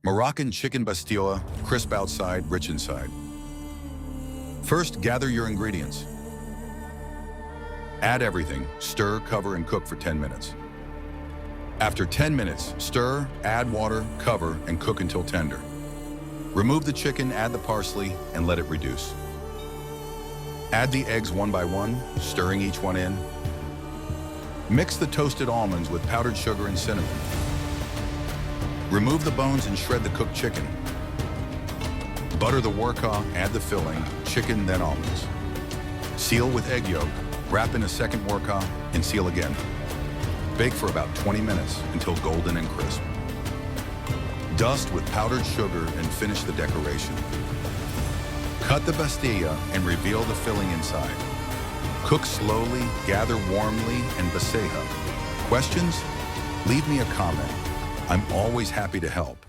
Moroccan chicken Bastilla, crisp outside, rich inside. First, gather your ingredients. Add everything, stir, cover, and cook for 10 minutes. After 10 minutes, stir, add water, cover, and cook until tender. Remove the chicken, add the parsley, and let it reduce. Add the eggs one by one, stirring each one in. Mix the toasted almonds with powdered sugar and cinnamon. Remove the bones and shred the cooked chicken. Butter the warqa, add the filling, chicken, then almonds. Seal with egg yolk, wrap in a second warqa, and seal again. Bake for about 20 minutes until golden and crisp. Dust with powdered sugar and finish the decoration. Cut the Pastilla and reveal the filling inside. Cook slowly, gather warmly, and Besseha. Questions? Leave me a comment. I'm always happy to help.